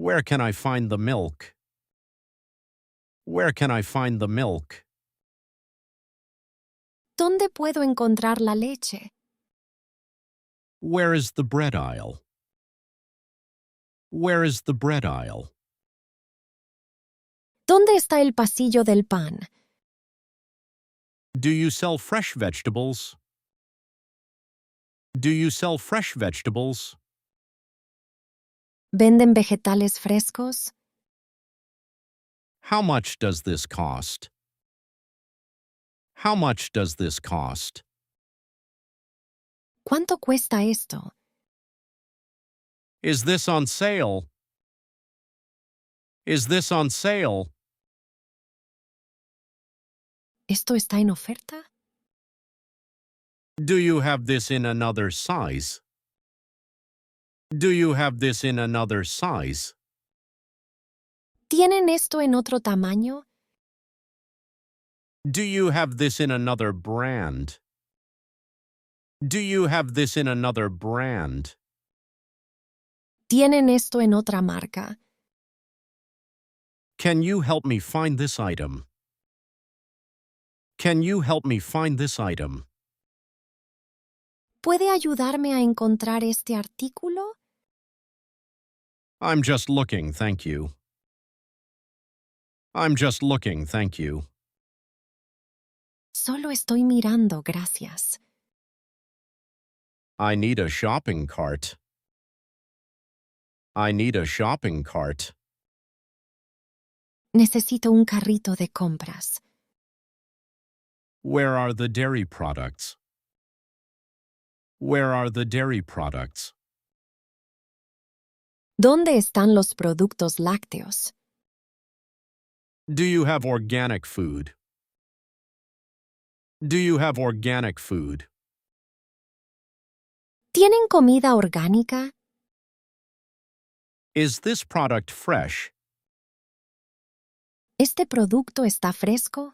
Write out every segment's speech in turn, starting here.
Where can I find the milk? Where can I find the milk? ¿Dónde puedo encontrar la leche? Where is the bread aisle? Where is the bread aisle? ¿Dónde está el pasillo del pan? Do you sell fresh vegetables? Do you sell fresh vegetables? ¿Venden vegetales frescos? How much does this cost? How much does this cost? ¿Cuánto cuesta esto? Is this on sale? Is this on sale? ¿Esto está en oferta? Do you have this in another size? Do you have this in another size? ¿Tienen esto en otro tamaño? Do you have this in another brand? Do you have this in another brand? ¿Tienen esto en otra marca? Can you help me find this item? Can you help me find this item? ¿Puede ayudarme a encontrar este artículo? I'm just looking, thank you. I'm just looking, thank you. Solo estoy mirando, gracias. I need a shopping cart. I need a shopping cart. Necesito un carrito de compras. Where are the dairy products? Where are the dairy products? ¿Dónde están los productos lácteos? Do you have organic food? Do you have organic food? ¿Tienen comida orgánica? Is this product fresh? ¿Este producto está fresco?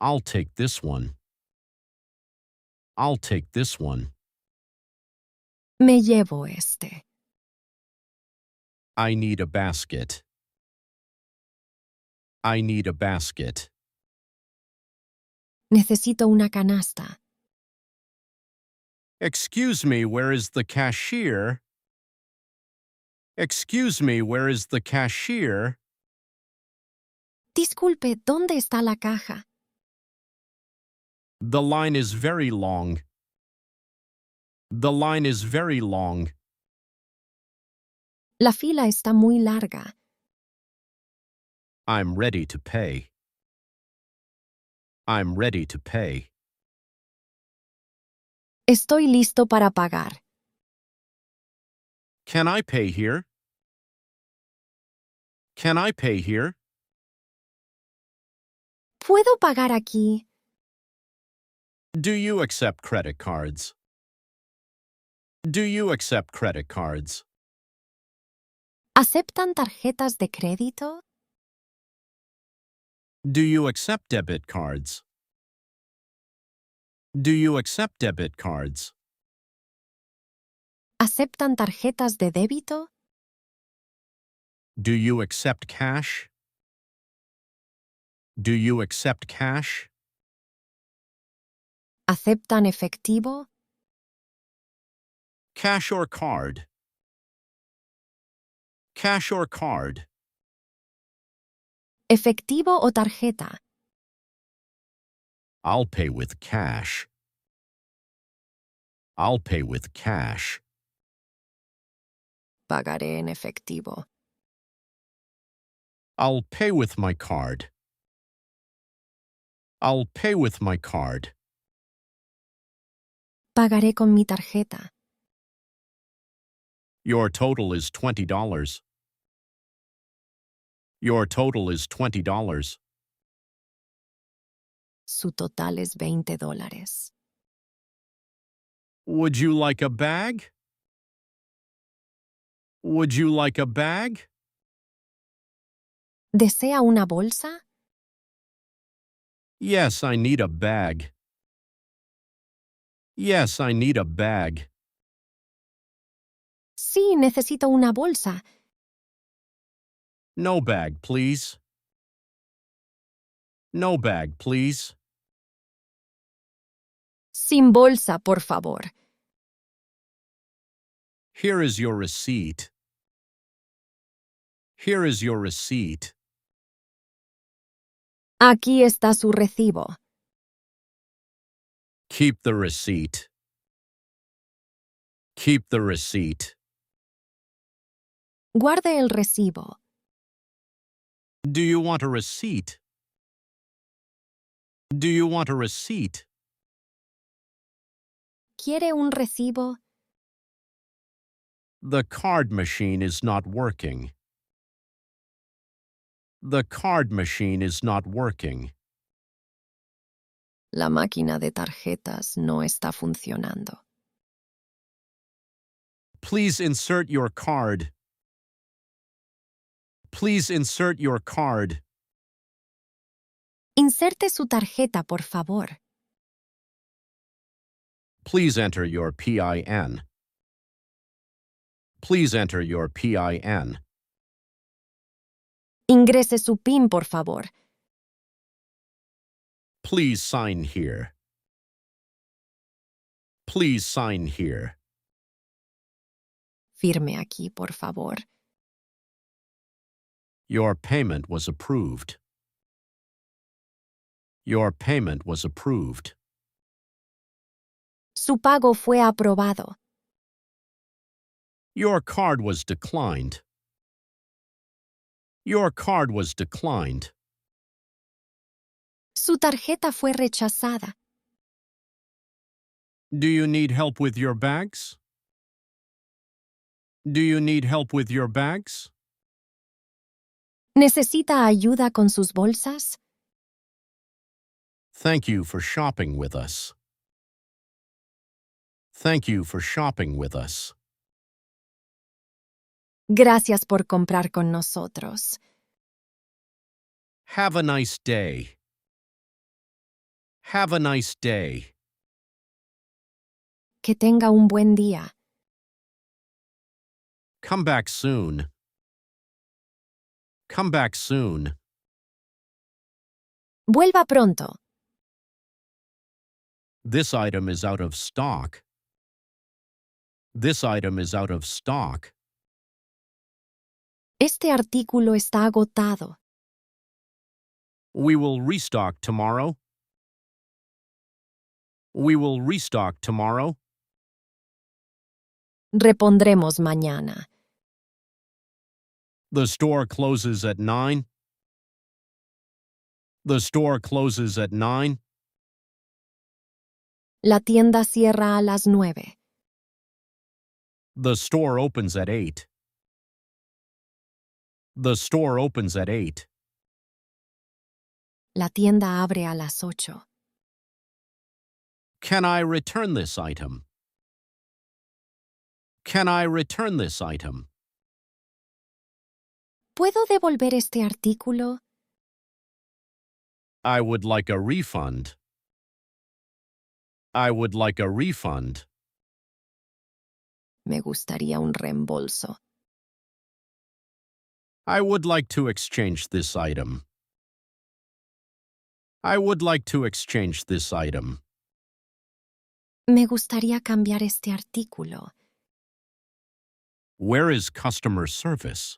I'll take this one. I'll take this one. Me llevo este. I need a basket. I need a basket. Necesito una canasta. Excuse me, where is the cashier? Excuse me, where is the cashier? Disculpe, ¿dónde está la caja? The line is very long. The line is very long. La fila está muy larga. I'm ready to pay. I'm ready to pay. Estoy listo para pagar. Can I pay here? Can I pay here? ¿Puedo pagar aquí? Do you accept credit cards? Do you accept credit cards? ¿Aceptan tarjetas de crédito? Do you accept debit cards? Do you accept debit cards? ¿Aceptan tarjetas de débito? Do you accept cash? Do you accept cash? ¿Aceptan efectivo? Cash or card? Cash or card? ¿Efectivo o tarjeta? I'll pay with cash. I'll pay with cash. Pagaré en efectivo. I'll pay with my card. I'll pay with my card. Pagaré con mi tarjeta. Your total is $20. Your total is $20. Su total es $20. Would you like a bag? Would you like a bag? ¿Desea una bolsa? Yes, I need a bag. Yes, I need a bag. Sí, necesito una bolsa. No bag, please. No bag, please. Sin bolsa, por favor. Here is your receipt. Here is your receipt. Aquí está su recibo. Keep the receipt. Keep the receipt. Guarde el recibo. Do you want a receipt? Do you want a receipt? ¿Quiere un recibo? The card machine is not working. The card machine is not working. La máquina de tarjetas no está funcionando. Please insert your card. Please insert your card. Inserte su tarjeta, por favor. Please enter your PIN. Please enter your PIN. Ingrese su PIN, por favor. Please sign here. Please sign here. Firme aquí, por favor. Your payment was approved. Your payment was approved. Su pago fue aprobado. Your card was declined. Your card was declined. Su tarjeta fue rechazada. Do you need help with your bags? Do you need help with your bags? ¿Necesita ayuda con sus bolsas? Thank you for shopping with us. Thank you for shopping with us. Gracias por comprar con nosotros. Have a nice day. Have a nice day. Que tenga un buen día. Come back soon. Come back soon. Vuelva pronto. This item is out of stock. This item is out of stock. Este artículo está agotado. We will restock tomorrow. We will restock tomorrow. Repondremos mañana. The store closes at 9. The store closes at 9. La tienda cierra a las 9. The store opens at 8. The store opens at 8. La tienda abre a las 8. Can I return this item? Can I return this item? ¿Puedo devolver este artículo? I would like a refund. I would like a refund. Me gustaría un reembolso. I would like to exchange this item. I would like to exchange this item. Me gustaría cambiar este artículo. Where is customer service?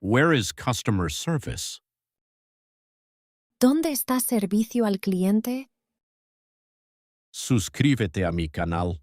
Where is customer service? ¿Dónde está servicio al cliente? Suscríbete a mi canal.